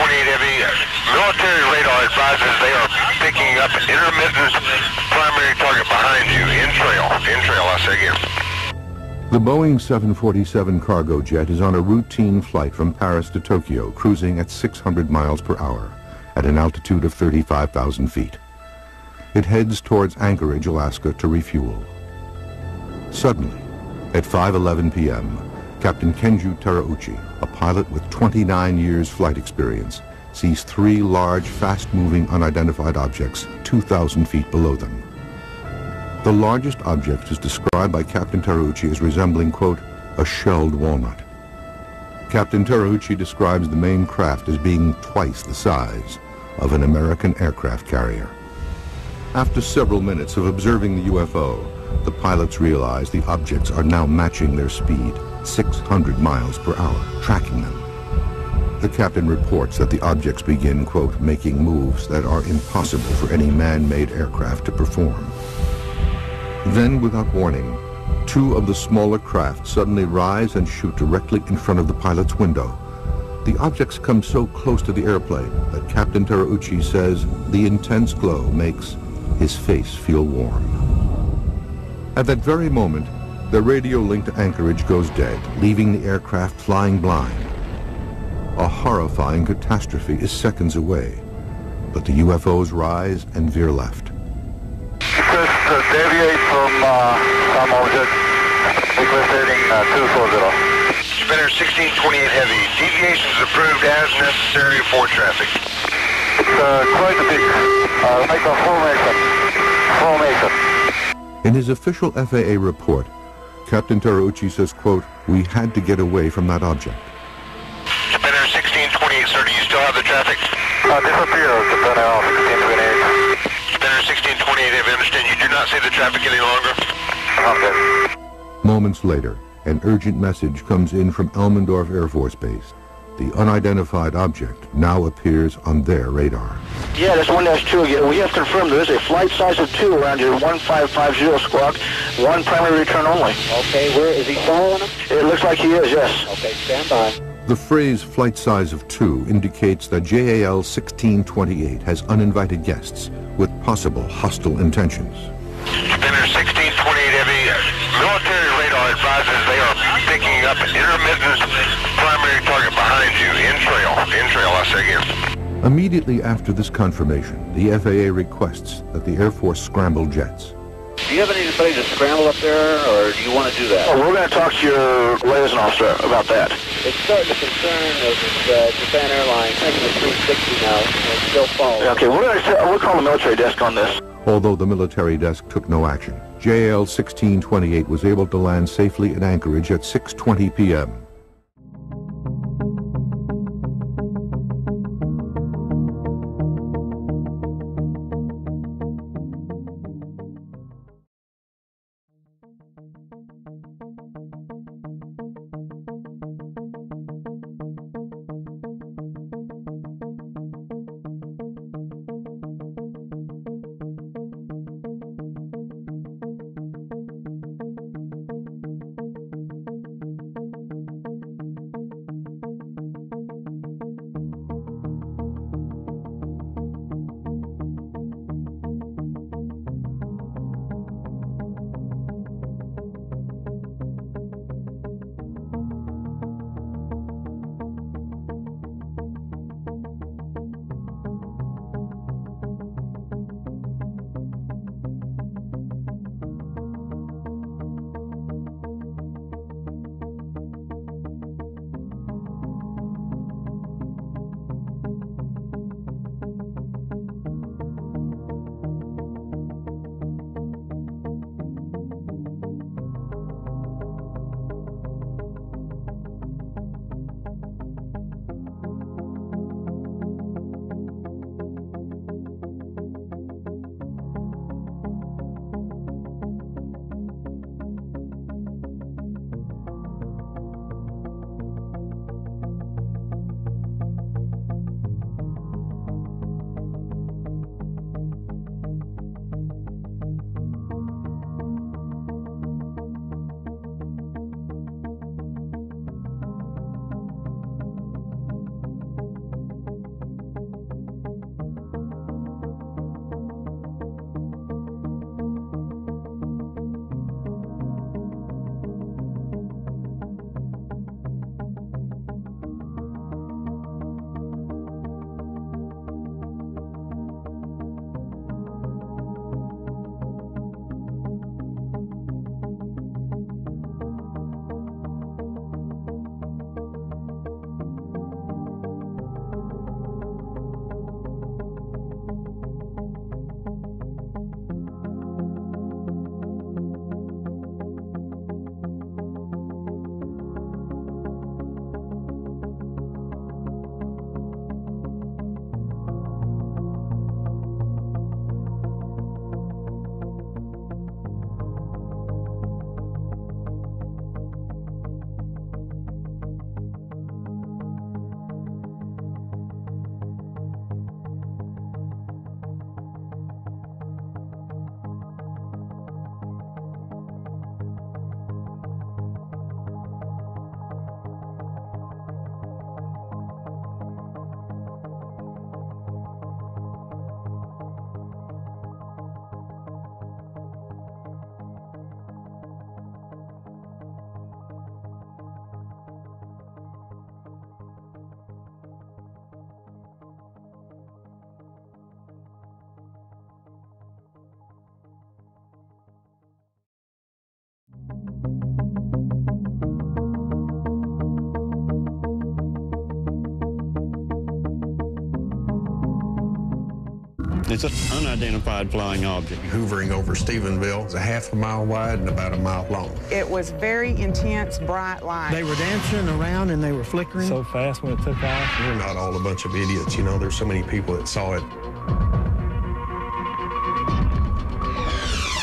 Heavy. Military radar advises they are picking up an intermittent primary target behind you. In trail, I say again. The Boeing 747 cargo jet is on a routine flight from Paris to Tokyo, cruising at 600 miles per hour at an altitude of 35,000 feet. It heads towards Anchorage, Alaska to refuel. Suddenly, at 5:11 p.m., Captain Kenju Terauchi, a pilot with 29 years flight experience, sees three large, fast-moving unidentified objects 2,000 feet below them. The largest object is described by Captain Terauchi as resembling, quote, a shelled walnut. Captain Terauchi describes the main craft as being twice the size of an American aircraft carrier. After several minutes of observing the UFO, the pilots realize the objects are now matching their speed, 600 miles per hour, tracking them. The captain reports that the objects begin, quote, making moves that are impossible for any man-made aircraft to perform. Then, without warning, two of the smaller craft suddenly rise and shoot directly in front of the pilot's window. The objects come so close to the airplane that Captain Terauchi says the intense glow makes his face feel warm. At that very moment, the radio link to Anchorage goes dead, leaving the aircraft flying blind. A horrifying catastrophe is seconds away, but the UFOs rise and veer left. Deviate from some object, declassified 240. Spinner 1628 Heavy, deviations approved as necessary for traffic. It's quite a big, like a formation. In his official FAA report, Captain Terauchi says, quote, we had to get away from that object. Spinner 1628, sir, do you still have the traffic? Disappear, Spinner 1628. Spinner 1628, I understand you do not see the traffic any longer? Okay. Moments later, an urgent message comes in from Elmendorf Air Force Base. The unidentified object now appears on their radar. Yeah, that's 1-2 again. We have confirmed there is a flight size of 2 around your 1550 squawk. One primary return only. Okay, where is he following him? It looks like he is, yes. Okay, stand by. The phrase flight size of 2 indicates that JAL 1628 has uninvited guests with possible hostile intentions. Spinner 1628 Heavy, military radar advises they are picking up an intermittent primary target behind you. In trail, I say again. Immediately after this confirmation, the FAA requests that the Air Force scramble jets. Do you have anybody to scramble up there, or do you want to do that? Oh, we're going to talk to your liaison officer about that. It's starting to concern Japan Airlines, making it 360 now, and still following. Okay, we'll call the military desk on this. Although the military desk took no action, JAL 1628 was able to land safely in Anchorage at 6:20 p.m. It's an unidentified flying object. Hovering over Stephenville. It's a half a mile wide and about a mile long. It was very intense, bright light. They were dancing around and they were flickering so fast when it took off. We're not all a bunch of idiots, you know. There's so many people that saw it.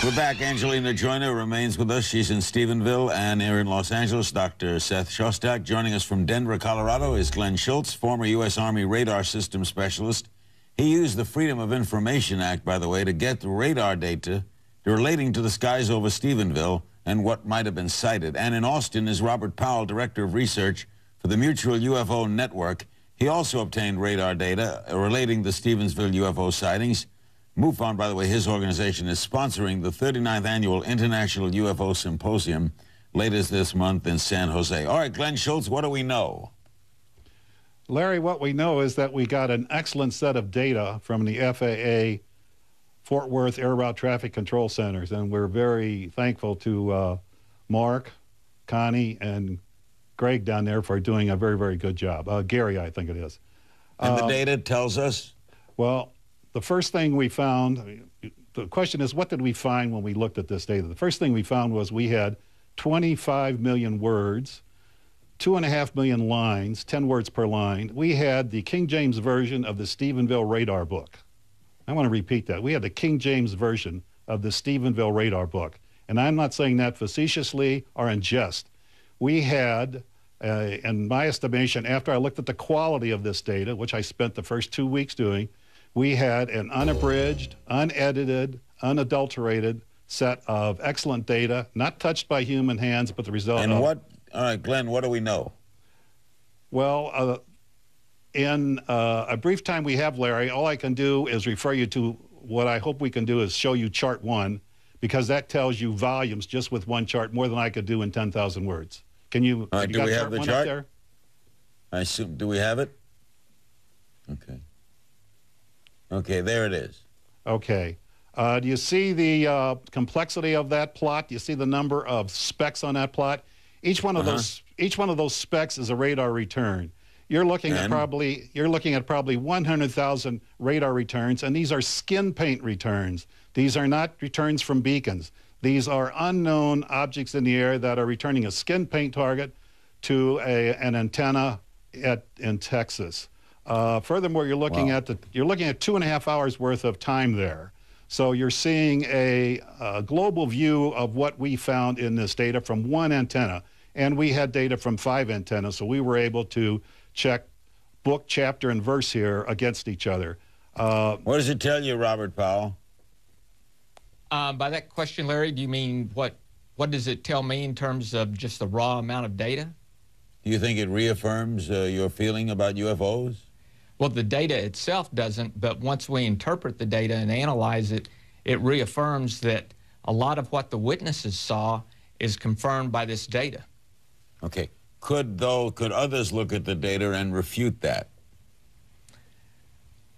We're back. Angelina Joyner remains with us. She's in Stephenville, and here in Los Angeles, Dr. Seth Shostak. Joining us from Denver, Colorado, is Glenn Schultz, former U.S. Army radar system specialist. He used the Freedom of Information Act, by the way, to get the radar data relating to the skies over Stephenville and what might have been sighted. And in Austin is Robert Powell, Director of Research for the Mutual UFO Network. He also obtained radar data relating to Stephenville UFO sightings. MUFON, by the way, his organization, is sponsoring the 39th Annual International UFO Symposium later this month in San Jose. All right, Glenn Schultz, what do we know? Larry, what we know is that we got an excellent set of data from the FAA Fort Worth Air Route Traffic Control Centers, and we're very thankful to Mark, Connie, and Greg down there for doing a very, very good job. Gary, I think it is. And the data tells us? Well, the first thing we found, the question is, what did we find when we looked at this data? The first thing we found was we had 25 million words, 2.5 million lines, 10 words per line. We had the King James version of the Stephenville radar book. I want to repeat that. We had the King James version of the Stephenville radar book. And I'm not saying that facetiously or in jest. We had, in my estimation, after I looked at the quality of this data, which I spent the first 2 weeks doing, we had an unabridged, unedited, unadulterated set of excellent data, not touched by human hands, but the result and of... All right, Glenn, what do we know? Well, in a brief time we have, Larry, all I can do is refer you to what I hope we can do is show you chart 1, because that tells you volumes just with one chart, more than I could do in 10,000 words. Can you... All right, do we have the chart? There? I assume, do we have it? Okay. Okay, there it is. Okay. Do you see the complexity of that plot? Do you see the number of specks on that plot? Each one of those specks is a radar return. You're looking at probably 100,000 radar returns, and these are skin paint returns. These are not returns from beacons. These are unknown objects in the air that are returning a skin paint target to an antenna in Texas. Furthermore, you're looking at 2.5 hours worth of time there. So you're seeing a global view of what we found in this data from one antenna. And we had data from 5 antennas, so we were able to check book, chapter, and verse here against each other. What does it tell you, Robert Powell? By that question, Larry, do you mean what does it tell me in terms of just the raw amount of data? Do you think it reaffirms your feeling about UFOs? Well, the data itself doesn't, but once we interpret the data and analyze it, it reaffirms that a lot of what the witnesses saw is confirmed by this data. Okay. Could others look at the data and refute that?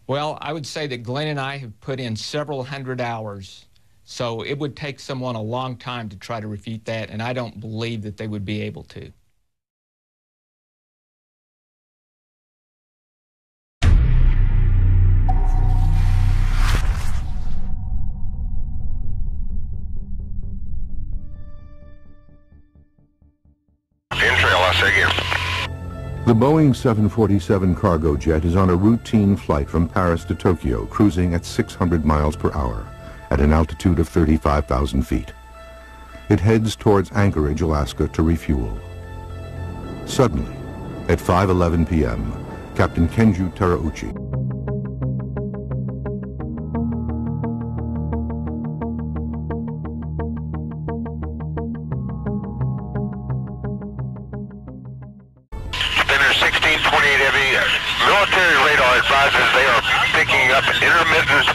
Well, I would say that Glenn and I have put in several hundred hours, so it would take someone a long time to try to refute that, and I don't believe that they would be able to. The Boeing 747 cargo jet is on a routine flight from Paris to Tokyo, cruising at 600 miles per hour at an altitude of 35,000 feet. It heads towards Anchorage, Alaska to refuel. Suddenly, at 5:11 p.m., Captain Kenju Terauchi, military radar advises they are picking up an intermittent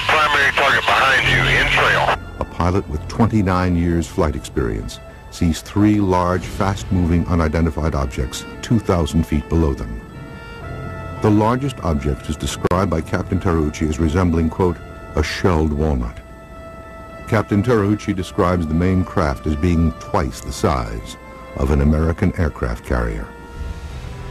primary target behind you in trail. a pilot with 29 years flight experience, sees 3 large, fast-moving unidentified objects 2,000 feet below them. The largest object is described by Captain Terauchi as resembling, quote, a shelled walnut. Captain Terauchi describes the main craft as being twice the size of an American aircraft carrier.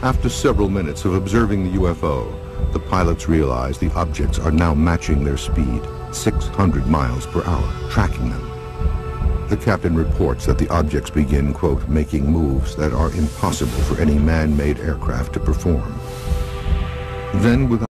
After several minutes of observing the UFO, the pilots realize the objects are now matching their speed, 600 miles per hour, tracking them. The captain reports that the objects begin, quote, making moves that are impossible for any man-made aircraft to perform. Then, without